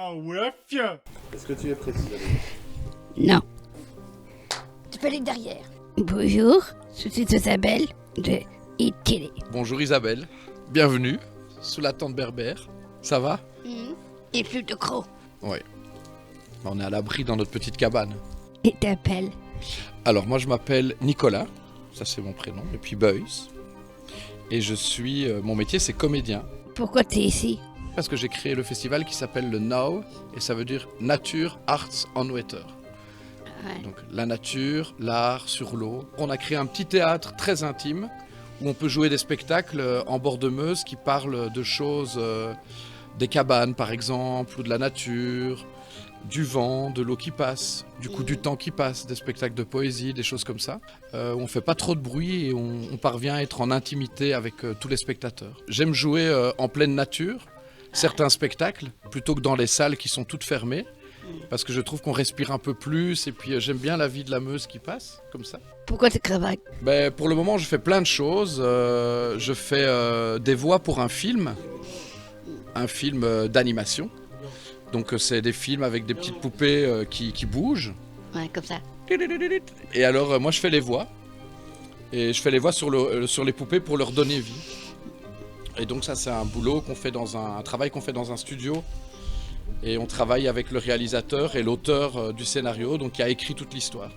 Ah ouais, fier. Est-ce que tu es prête, Isabelle? Non. Tu peux aller derrière. Bonjour, je suis Isabelle de iTélé. Bonjour Isabelle, bienvenue sous la tente berbère. Ça va? Et plus de crocs. Oui. On est à l'abri dans notre petite cabane. Et t'appelles? Alors moi je m'appelle Nicolas, ça c'est mon prénom, et puis Boyce. Et je suis, mon métier c'est comédien. Pourquoi t'es ici? Parce que j'ai créé le festival qui s'appelle le NOW, et ça veut dire Nature Arts on Water. Ouais. Donc la nature, l'art sur l'eau. On a créé un petit théâtre très intime où on peut jouer des spectacles en bord de Meuse qui parlent de choses, des cabanes par exemple, ou de la nature, du vent, de l'eau qui passe, du coup du temps qui passe, des spectacles de poésie, des choses comme ça. On fait pas trop de bruit et on parvient à être en intimité avec tous les spectateurs. J'aime jouer en pleine nature, certains spectacles, plutôt que dans les salles qui sont toutes fermées. Parce que je trouve qu'on respire un peu plus et puis j'aime bien la vie de la Meuse qui passe, comme ça. Pourquoi tu cravaches? Pour le moment, je fais plein de choses. Je fais des voix pour un film d'animation. Donc c'est des films avec des petites poupées qui bougent. Ouais, comme ça. Et alors moi je fais les voix. Et je fais les voix sur les poupées pour leur donner vie. Et donc ça c'est un boulot qu'on fait un travail qu'on fait dans un studio. Et on travaille avec le réalisateur et l'auteur du scénario, donc qui a écrit toute l'histoire.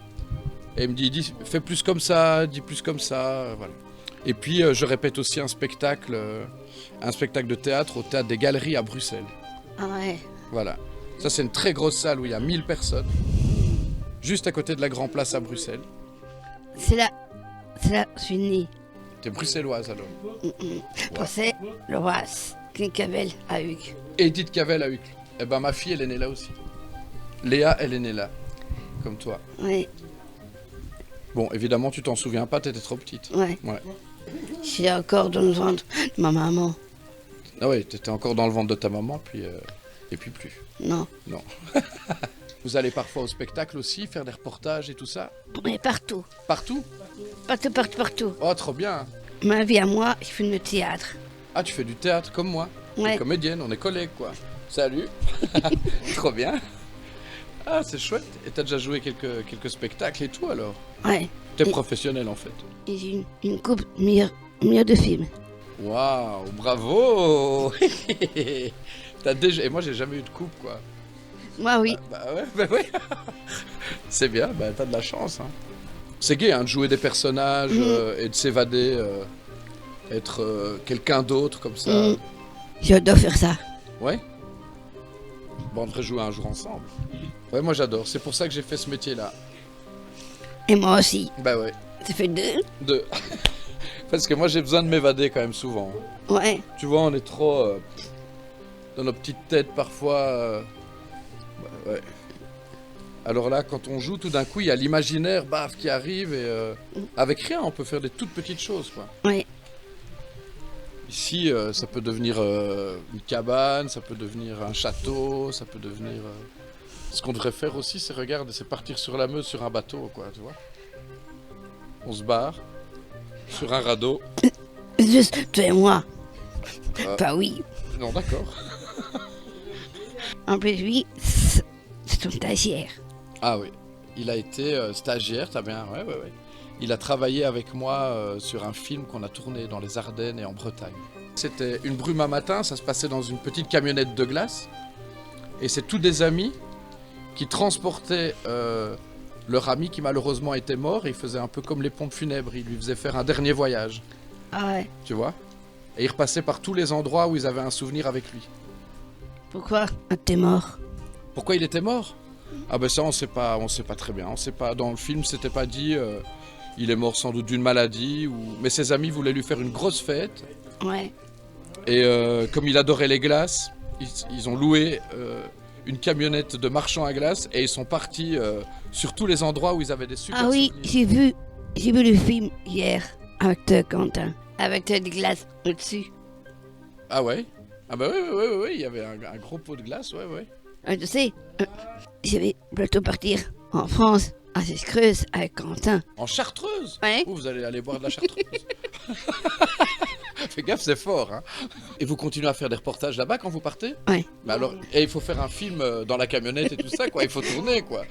Et il me dit fais plus comme ça, dis plus comme ça, voilà. Et puis je répète aussi un spectacle de théâtre au Théâtre des Galeries à Bruxelles. Ah ouais. Voilà. Ça c'est une très grosse salle où il y a 1000 personnes, juste à côté de la Grand Place à Bruxelles. C'est là, je suis née. T'es bruxelloise alors. Pensez, Loise, Clincavel à Hugues. Edith Cavell à Uccle. Eh ben ma fille elle est née là aussi. Léa elle est née là, comme toi. Ouais, Bon évidemment tu t'en souviens pas, t'étais trop petite. ouais. Ouais. Je suis encore dans le ventre de ma maman. Ah oui, t'étais encore dans le ventre de ta maman, et puis plus. Non. Non. Vous allez parfois au spectacle aussi, faire des reportages et tout ça? Mais partout. Partout? Partout. Oh, trop bien. Ma vie à moi, je fais le théâtre. Ah, tu fais du théâtre comme moi? Ouais. T'es comédienne, on est collègues, quoi. Salut. Trop bien. Ah, c'est chouette. Et t'as déjà joué quelques spectacles et tout, alors? Ouais. T'es professionnel, en fait. Et j'ai une coupe meilleure de film. Waouh, bravo. Et moi, j'ai jamais eu de coupe, quoi. Moi, oui. Bah ouais. C'est bien, t'as de la chance. Hein. C'est gai hein, de jouer des personnages et de s'évader, être quelqu'un d'autre comme ça. J'adore faire ça. Ouais. Bon, on devrait jouer un jour ensemble. Ouais, moi j'adore. C'est pour ça que j'ai fait ce métier-là. Et moi aussi. Bah ouais. Ça fait deux. Parce que moi j'ai besoin de m'évader quand même souvent. Ouais. Tu vois, on est trop dans nos petites têtes parfois. Ouais. Alors là, quand on joue, tout d'un coup, il y a l'imaginaire, baf, qui arrive et avec rien, on peut faire des toutes petites choses, quoi. Ouais. Ici, ça peut devenir une cabane, ça peut devenir un château, ça peut devenir. Ce qu'on devrait faire aussi, c'est partir sur la Meuse sur un bateau, quoi, tu vois. On se barre sur un radeau. Juste toi et moi. Bah oui. Non, d'accord. En plus, lui, c'est ton stagiaire. Ah oui, il a été stagiaire, t'as bien, ouais. Il a travaillé avec moi sur un film qu'on a tourné dans les Ardennes et en Bretagne. C'était une brume un matin, ça se passait dans une petite camionnette de glace. Et c'est tous des amis qui transportaient leur ami qui malheureusement était mort. Et ils faisaient un peu comme les pompes funèbres, ils lui faisaient faire un dernier voyage. Ah ouais. Tu vois? Et ils repassaient par tous les endroits où ils avaient un souvenir avec lui. Pourquoi t'es mort? Pourquoi il était mort? Ah ben ça on sait pas très bien. On sait pas. Dans le film c'était pas dit. Il est mort sans doute d'une maladie mais ses amis voulaient lui faire une grosse fête. Ouais. Et comme il adorait les glaces, ils ont loué une camionnette de marchands à glace et ils sont partis sur tous les endroits où ils avaient des super souvenirs. j'ai vu le film hier avec Quentin, avec des glaces au-dessus. Ah ouais? Ah bah oui, il y avait un gros pot de glace, ouais. Tu sais, je vais bientôt partir en France, à Creuse, avec Quentin. En Chartreuse? Ouais. Vous allez aller boire de la Chartreuse. Fais gaffe, c'est fort. Hein. Et vous continuez à faire des reportages là-bas quand vous partez? Ouais. Mais alors, et il faut faire un film dans la camionnette et tout ça, quoi. Il faut tourner, quoi.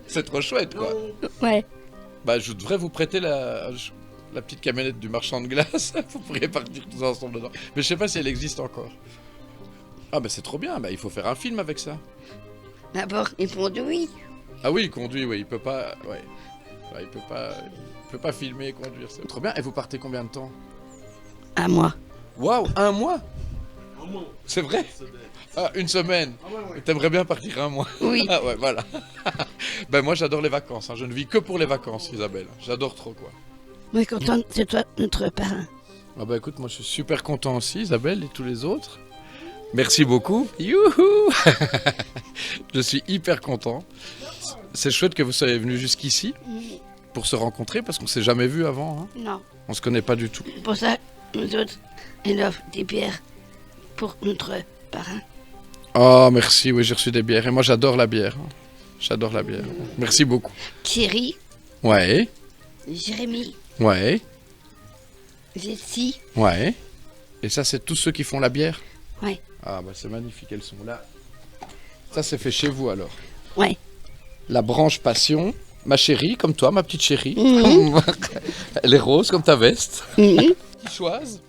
C'est trop chouette, quoi. Ouais. Bah, je devrais vous prêter la petite camionnette du marchand de glace. Vous pourriez partir tous ensemble dedans. Mais je sais pas si elle existe encore. Ah, bah c'est trop bien. Bah, il faut faire un film avec ça. D'abord, il conduit. Ah oui, il conduit, oui. Il peut pas. Ouais. Ouais, il peut pas filmer et conduire. C'est trop bien. Et vous partez combien de temps? À moi. Waouh, un mois? C'est vrai? Ah, une semaine. T'aimerais bien partir un mois? Oui. Ah ouais, voilà. Ben moi j'adore les vacances, hein. Je ne vis que pour les vacances, Isabelle. J'adore trop, quoi. Moi, je suis contente, c'est toi, notre parrain. Ah bah écoute, moi je suis super content aussi, Isabelle, et tous les autres. Merci beaucoup. Youhou. Je suis hyper content. C'est chouette que vous soyez venus jusqu'ici pour se rencontrer, parce qu'on s'est jamais vu avant, hein. Non. On se connaît pas du tout. Pour ça, nous autres, on offre des bières pour notre parrain. Oh merci, oui j'ai reçu des bières. Et moi j'adore la bière. Hein. J'adore la bière. Merci beaucoup. Thierry, Ouais, Jérémy, ouais, Jessie. ouais. Et ça c'est tous ceux qui font la bière? Ouais. Ah bah c'est magnifique, elles sont là. Ça c'est fait chez vous alors? Ouais. La branche passion, ma chérie, comme toi, ma petite chérie. Mhm. Elle est rose comme ta veste. Mhm. Choise.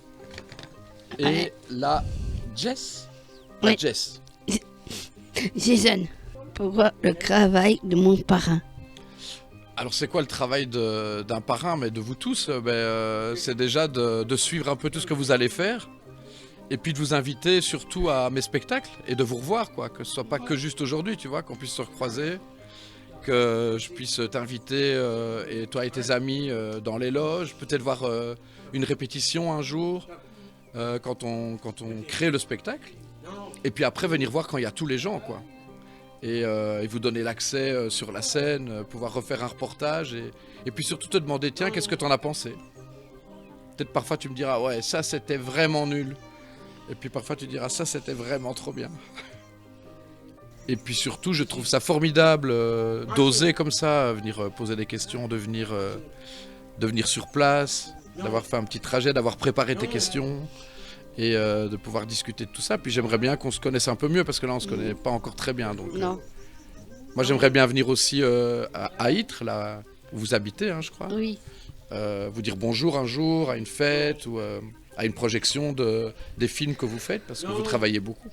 Et Ouais. la Jess. La Ouais. Jess. Jason, pour voir le travail de mon parrain. Alors c'est quoi le travail d'un parrain, mais de vous tous? C'est déjà de suivre un peu tout ce que vous allez faire. Et puis de vous inviter surtout à mes spectacles et de vous revoir, quoi. Que ce soit pas que juste aujourd'hui, tu vois, qu'on puisse se recroiser. Que je puisse t'inviter, et toi et tes amis, dans les loges. Peut-être voir une répétition un jour, quand on crée le spectacle. Et puis après venir voir quand il y a tous les gens, quoi. Et vous donner l'accès sur la scène, pouvoir refaire un reportage. Et puis surtout te demander, tiens, qu'est-ce que t'en as pensé? Peut-être parfois tu me diras, ouais, ça c'était vraiment nul. Et puis parfois tu diras, ça c'était vraiment trop bien. Et puis surtout, je trouve ça formidable d'oser comme ça, venir poser des questions, de venir sur place, d'avoir fait un petit trajet, d'avoir préparé tes questions et de pouvoir discuter de tout ça. Puis j'aimerais bien qu'on se connaisse un peu mieux parce que là, on se connaît pas encore très bien. Donc, Non. moi, j'aimerais bien venir aussi à Ytre, là où vous habitez, hein, je crois. Oui. Vous dire bonjour un jour à une fête ou à une projection des films que vous faites parce que vous travaillez beaucoup.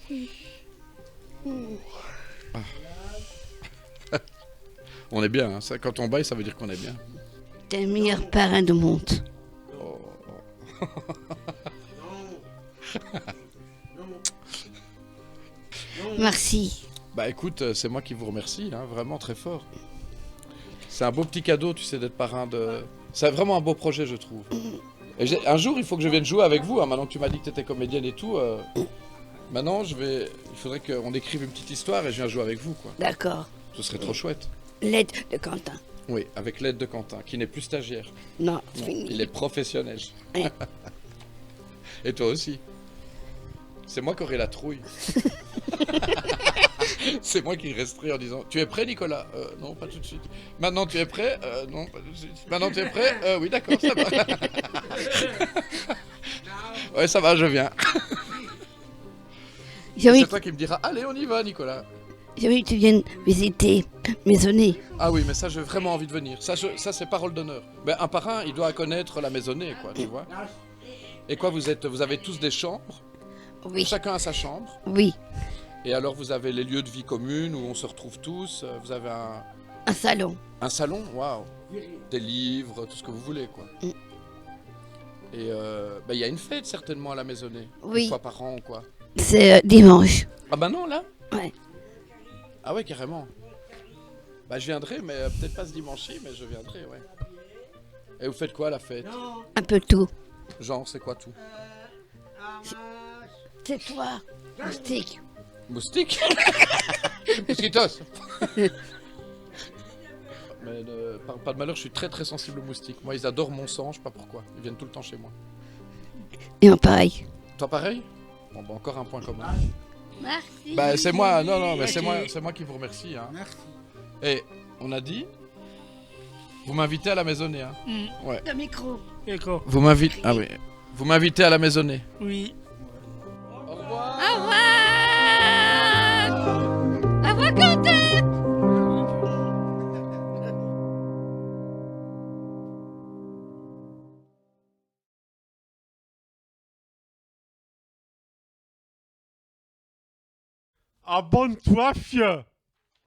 On est bien, hein. Ça, quand on baille, ça veut dire qu'on est bien. T'es le meilleur parrain du monde. Merci. Bah écoute, c'est moi qui vous remercie, hein, vraiment très fort. C'est un beau petit cadeau, tu sais, d'être parrain de... C'est vraiment un beau projet, je trouve. Et un jour, il faut que je vienne jouer avec vous, hein, maintenant que tu m'as dit que tu étais comédienne et tout. Maintenant, il faudrait qu'on écrive une petite histoire et je viens jouer avec vous, quoi. D'accord. Ce serait trop chouette. L'aide de Quentin. Oui, avec l'aide de Quentin, qui n'est plus stagiaire. Non, c'est Non, fini. il est professionnel. Ouais. Et toi aussi. C'est moi qui aurai la trouille. C'est moi qui resterai en disant, tu es prêt, Nicolas? Non, pas tout de suite. Maintenant, tu es prêt? Non, pas tout de suite. Maintenant, tu es prêt? Oui, d'accord, ça va. Ouais, ça va, je viens. J'ai envie, C'est toi qui me diras, allez, on y va, Nicolas. j'ai envie que tu viennes visiter Maisonnée. Ah oui, mais ça, j'ai vraiment envie de venir. Ça, c'est parole d'honneur. Ben, un parrain, il doit connaître la maisonnée, quoi, tu vois. Et quoi, vous avez tous des chambres? Oui. Chacun a sa chambre. Oui. Et alors, vous avez les lieux de vie communes où on se retrouve tous. Vous avez Un salon. un salon, waouh. Des livres, tout ce que vous voulez, quoi. Mm. Et ben, il y a une fête, certainement, à la maisonnée. Oui. Une fois par an, quoi. C'est dimanche. Ah bah non, là? Ouais. Ah ouais, carrément. Bah je viendrai, mais peut-être pas ce dimanche-ci, mais je viendrai, ouais. Et vous faites quoi à la fête? Un peu tout. Genre, c'est quoi tout? C'est toi, Moustique. Moustique? Mosquitos. Mais pas de malheur, je suis très très sensible aux moustiques. Moi, ils adorent mon sang, je sais pas pourquoi. Ils viennent tout le temps chez moi. Et en pareil. Toi pareil? Bon, bah encore un point commun. Merci. Bah c'est moi, non, mais c'est moi qui vous remercie. Hein. Merci. Et on a dit, vous m'invitez à la maisonnée. Hein. Ouais. Le micro. D'accord. Vous m'invitez. Ah oui. Vous m'invitez à la maisonnée. Oui. Au revoir. Au revoir. Au revoir, Quentin. Abonne-toi, fieu.